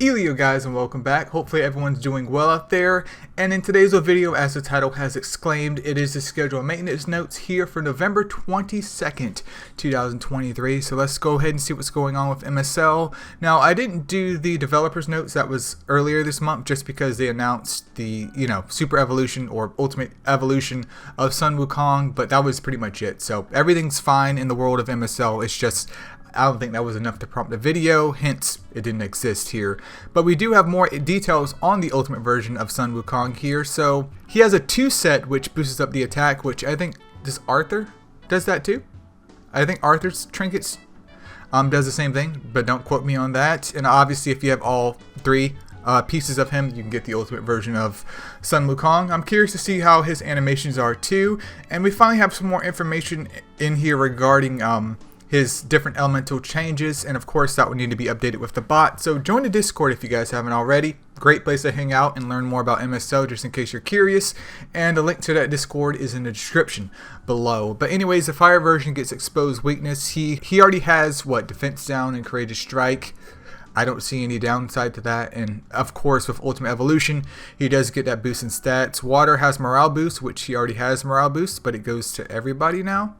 Eileo guys, and welcome back. Hopefully everyone's doing well out there. And in today's video, as the title has exclaimed, it is the schedule maintenance notes here for November 22nd, 2023. So let's go ahead and see what's going on with MSL. Now, I didn't do the developers notes, that was earlier this month, just because they announced the, super evolution or ultimate evolution of Sun Wukong, but that was pretty much it. So everything's fine in the world of MSL. It's just, I don't think that was enough to prompt a video, hence it didn't exist here. But we do have more details on the ultimate version of Sun Wukong here. So he has a 2 set which boosts up the attack, which I think, does Arthur does that too? I think Arthur's trinkets does the same thing, but don't quote me on that. And obviously if you have all 3 pieces of him, you can get the ultimate version of Sun Wukong. I'm curious to see how his animations are too. And we finally have some more information in here regarding his different elemental changes, and of course that would need to be updated with the bot. So join the Discord if you guys haven't already. Great place to hang out and learn more about MSL just in case you're curious, and the link to that Discord is in the description below. But anyways, the fire version gets exposed weakness. He already has what, defense down and courageous strike. I don't see any downside to that, and of course with Ultimate Evolution he does get that boost in stats. Water has morale boost, which he already has morale boost, but it goes to everybody now.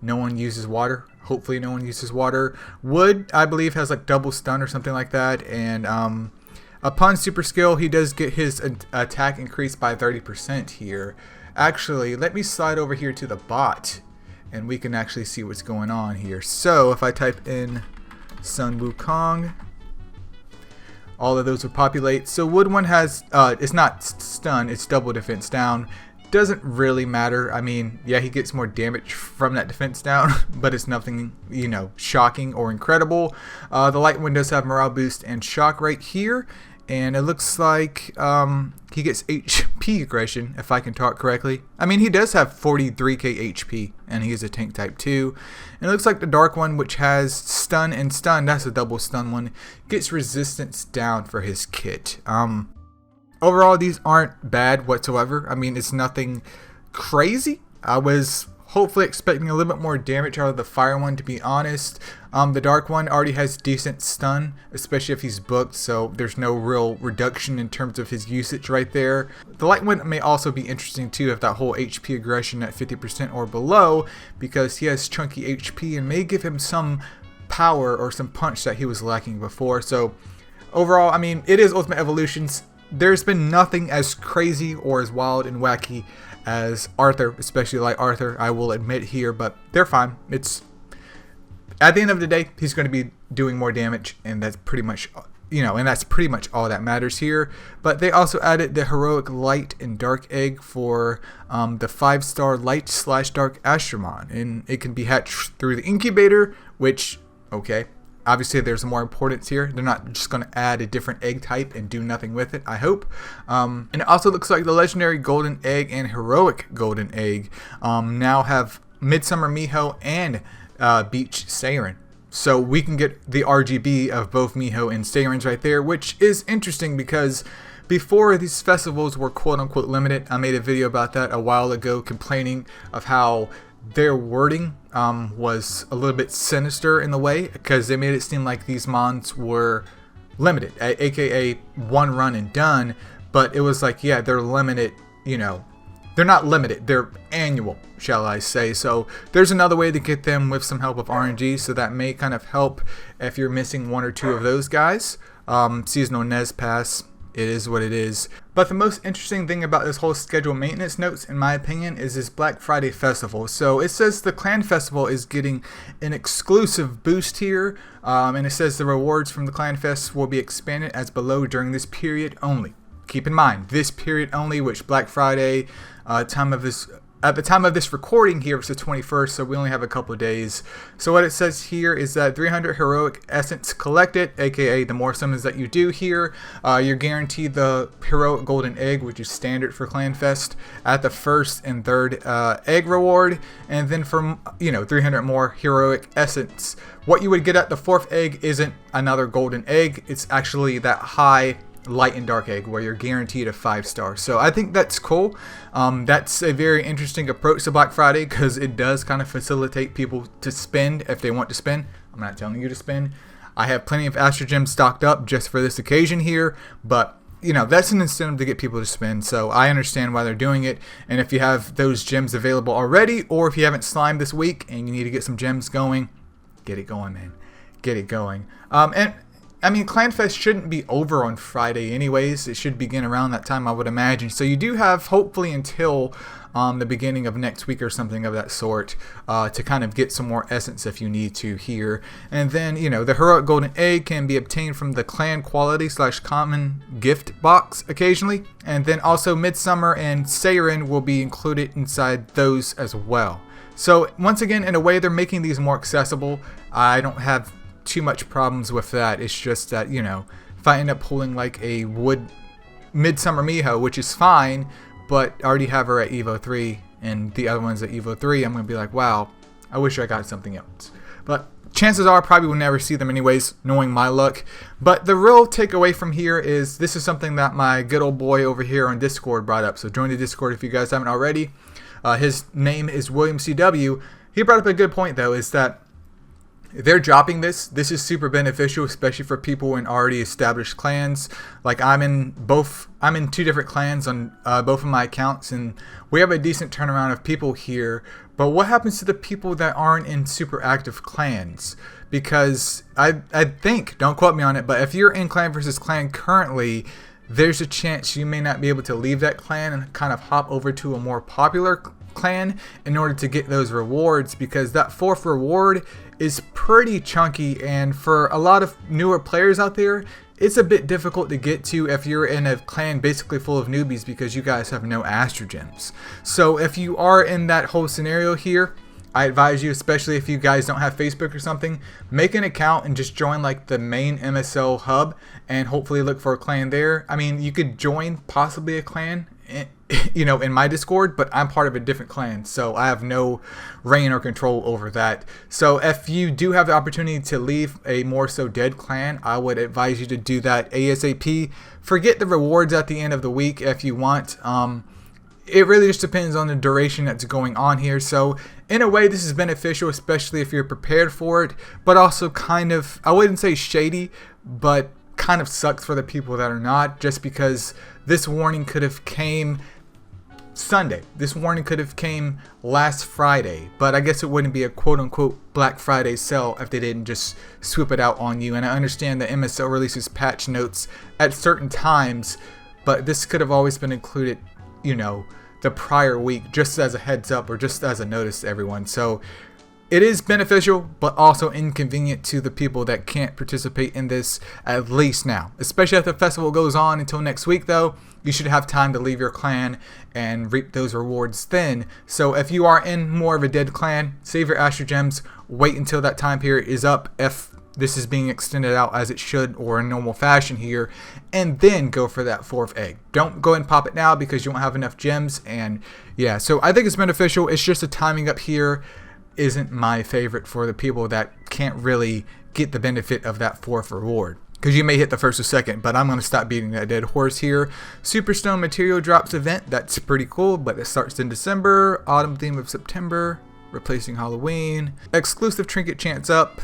No one uses water. Hopefully no one uses water. Wood, I believe, has like double stun or something like that. And upon super skill, he does get his attack increased by 30% here. Actually, let me slide over here to the bot and we can actually see what's going on here. So if I type in Sun Wukong, all of those will populate. So Wood one has, it's not stun, it's double defense down. Doesn't really matter. I mean, yeah, he gets more damage from that defense down, but it's nothing, shocking or incredible. The light one does have morale boost and shock right here, and it looks like he gets HP aggression, if I can talk correctly. I mean, he does have 43k HP, and he is a tank type 2. And it looks like the dark one, which has stun and stun, that's a double stun one, gets resistance down for his kit. Overall, these aren't bad whatsoever. I mean, it's nothing crazy. I was hopefully expecting a little bit more damage out of the fire one, to be honest. The dark one already has decent stun, especially if he's booked, so there's no real reduction in terms of his usage right there. The light one may also be interesting too, if that whole HP aggression at 50% or below, because he has chunky HP and may give him some power or some punch that he was lacking before. So overall, I mean, it is Ultimate Evolutions. There's been nothing as crazy or as wild and wacky as Arthur, especially like Arthur, I will admit here, but they're fine. It's at the end of the day, he's going to be doing more damage, and that's pretty much, that's pretty much all that matters here. But they also added the heroic light and dark egg for the 5-star light/dark Astromon, and it can be hatched through the incubator, which, okay. Obviously, there's more importance here. They're not just going to add a different egg type and do nothing with it, I hope. And it also looks like the legendary golden egg and heroic golden egg now have Midsummer Miho and Beach Saren. So we can get the RGB of both Miho and Sarens right there, which is interesting because before these festivals were quote-unquote limited, I made a video about that a while ago complaining of how their wording was a little bit sinister in the way, because they made it seem like these mons were limited, aka one run and done, but it was like, yeah, they're limited, they're not limited, they're annual, shall I say. So there's another way to get them with some help of RNG, so that may kind of help if you're missing 1 or 2 of those guys. Seasonal Nez Pass, it is what it is. But the most interesting thing about this whole schedule maintenance notes, in my opinion, is this Black Friday festival. So it says the Clan Festival is getting an exclusive boost here, and it says the rewards from the Clan Fest will be expanded as below during this period only. Keep in mind, this period only, which Black Friday, at the time of this recording here, it's the 21st, so we only have a couple of days. So what it says here is that 300 heroic essence collected, aka the more summons that you do here, you're guaranteed the heroic golden egg, which is standard for Clanfest, at the 1st and 3rd egg reward, and then from 300 more heroic essence. What you would get at the 4th egg isn't another golden egg, it's actually that high light and dark egg where you're guaranteed a 5-star. So I think that's cool. That's a very interesting approach to Black Friday, because it does kind of facilitate people to spend if they want to spend. I'm not telling you to spend. I have plenty of Astro Gems stocked up just for this occasion here, but you know, that's an incentive to get people to spend, so I understand why they're doing it. And if you have those gems available already, or if you haven't slimed this week and you need to get some gems going, get it going, man. Get it going. And I mean, ClanFest shouldn't be over on Friday anyways. It should begin around that time, I would imagine. So you do have, hopefully, until the beginning of next week or something of that sort to kind of get some more essence if you need to here. And then, you know, the Heroic Golden Egg can be obtained from the Clan Quality / Common Gift box occasionally. And then also Midsummer and Seirin will be included inside those as well. So once again, in a way, they're making these more accessible. I don't have too much problems with that. It's just that, you know, if I end up pulling like a wood Midsummer Miho, which is fine, but I already have her at Evo 3 and the other one's at Evo 3, I'm going to be like, wow, I wish I got something else. But chances are I probably will never see them anyways, knowing my luck. But the real takeaway from here is this is something that my good old boy over here on Discord brought up. So join the Discord if you guys haven't already. His name is William CW. He brought up a good point though, is that they're dropping this. This is super beneficial, especially for people in already established clans. Like I'm in 2 different clans on both of my accounts, and we have a decent turnaround of people here. But what happens to the people that aren't in super active clans? Because I think, don't quote me on it, but if you're in clan versus clan currently, there's a chance you may not be able to leave that clan and kind of hop over to a more popular clan in order to get those rewards, because that 4th reward is pretty chunky, and for a lot of newer players out there, it's a bit difficult to get to if you're in a clan basically full of newbies because you guys have no Astro Gems. So if you are in that whole scenario here, I advise you, especially if you guys don't have Facebook or something, make an account and just join like the main MSL hub and hopefully look for a clan there. I mean, you could join possibly a clan, you know, in my Discord, but I'm part of a different clan, so I have no reign or control over that. So if you do have the opportunity to leave a more so dead clan, I would advise you to do that ASAP. Forget the rewards at the end of the week if you want. It really just depends on the duration that's going on here. So in a way, this is beneficial, especially if you're prepared for it, but also kind of, I wouldn't say shady, but kind of sucks for the people that are not, just because this warning could have came Sunday. This warning could have came last Friday, but I guess it wouldn't be a quote-unquote Black Friday sale if they didn't just swoop it out on you. And I understand that MSL releases patch notes at certain times, but this could have always been included, you know, the prior week, just as a heads up or just as a notice to everyone. So it is beneficial, but also inconvenient to the people that can't participate in this, at least now. Especially if the festival goes on until next week though, you should have time to leave your clan and reap those rewards then. So if you are in more of a dead clan, save your Astro Gems, wait until that time period is up if this is being extended out as it should or in normal fashion here, and then go for that 4th egg. Don't go and pop it now because you won't have enough gems. And yeah, so I think it's beneficial. It's just the timing up here isn't my favorite for the people that can't really get the benefit of that 4th reward, because you may hit the 1st or 2nd, but I'm going to stop beating that dead horse here. Superstone material drops event, that's pretty cool, but it starts in December. Autumn theme of September, replacing Halloween. Exclusive trinket chance up.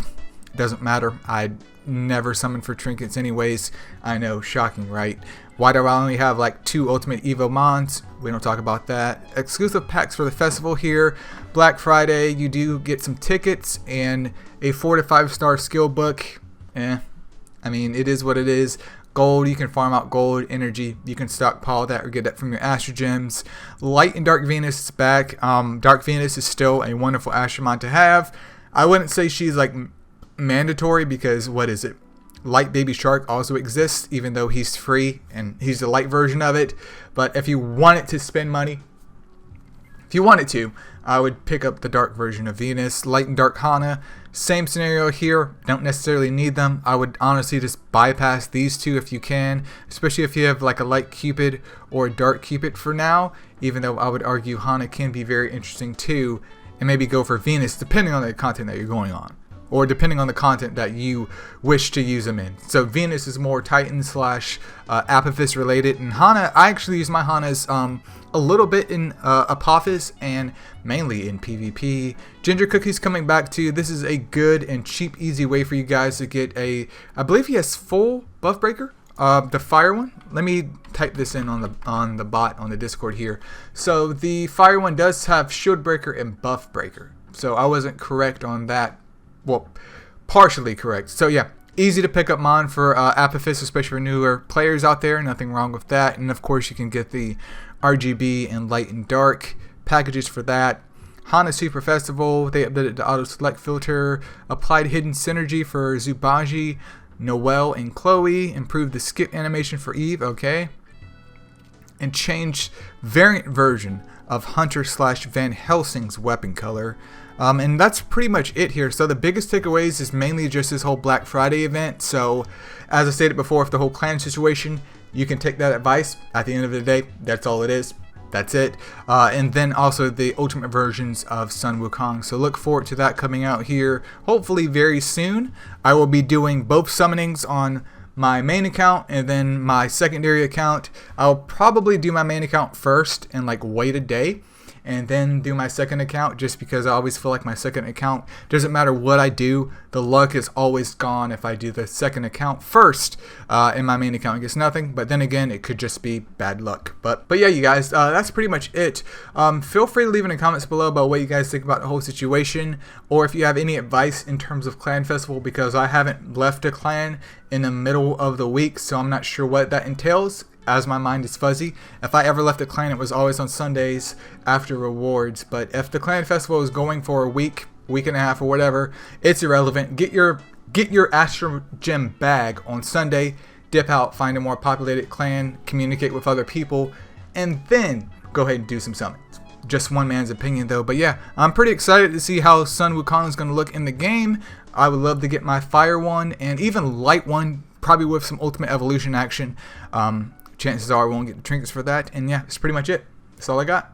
Doesn't matter. I never summon for trinkets anyways. I know, shocking, right? Why do I only have like 2 Ultimate Evo Mons? We don't talk about that. Exclusive packs for the festival here. Black Friday, you do get some tickets and a 4 to 5 star skill book. I mean, it is what it is. Gold, you can farm out gold, energy, you can stockpile that or get that from your Astro Gems. Light and Dark Venus is back. Dark Venus is still a wonderful Astromon to have. I wouldn't say she's like mandatory, because what is it, Light Baby Shark also exists, even though he's free and he's the light version of it. But if you wanted to spend money, if you wanted to, I would pick up the dark version of Venus. Light and Dark Hana, same scenario here, don't necessarily need them. I would honestly just bypass these 2 if you can, especially if you have like a Light Cupid or a Dark Cupid for now, even though I would argue Hana can be very interesting too, and maybe go for Venus depending on the content that you're going on. or depending on the content that you wish to use them in. So Venus is more Titan slash Apophis related, and Hana, I actually use my Hanas a little bit in Apophis and mainly in PvP. Ginger Cookie's coming back too. This is a good and cheap, easy way for you guys to get a, I believe he has full buff breaker. The fire one, let me type this in on the bot on the Discord here. So the fire one does have shield breaker and buff breaker. So I wasn't correct on that. Well, partially correct. So yeah, easy to pick up Mon for Apophis, especially for newer players out there. Nothing wrong with that. And of course you can get the RGB and light and dark packages for that. Hana Super Festival, they updated the auto select filter, applied hidden synergy for Zubaji, Noelle and Chloe, improved the skip animation for Eve, okay, and changed variant version of Hunter slash Van Helsing's weapon color. And that's pretty much it here. So the biggest takeaways is mainly just this whole Black Friday event. So as I stated before, if the whole clan situation, you can take that advice. At the end of the day, that's all it is. That's it. And then also the ultimate versions of Sun Wukong. So look forward to that coming out here hopefully very soon. I will be doing both summonings on my main account and then my secondary account. I'll probably do my main account first and like wait a day and then do my second account, just because I always feel like my second account, doesn't matter what I do, the luck is always gone if I do the second account first and my main account gets nothing. But then again, it could just be bad luck. But yeah, you guys, that's pretty much it. Feel free to leave in the comments below about what you guys think about the whole situation, or if you have any advice in terms of clan festival, because I haven't left a clan in the middle of the week, so I'm not sure what that entails, as my mind is fuzzy. If I ever left a clan, it was always on Sundays after rewards. But if the clan festival is going for a week and a half or whatever, it's irrelevant. Get your Astro Gem bag on Sunday, dip out, find a more populated clan, communicate with other people, and then go ahead and do some summons. Just one man's opinion though. But yeah, I'm pretty excited to see how Sun Wukong is going to look in the game. I would love to get my fire one and even light one, probably with some ultimate evolution action. Chances are I won't get the trinkets for that. And yeah, that's pretty much it. That's all I got.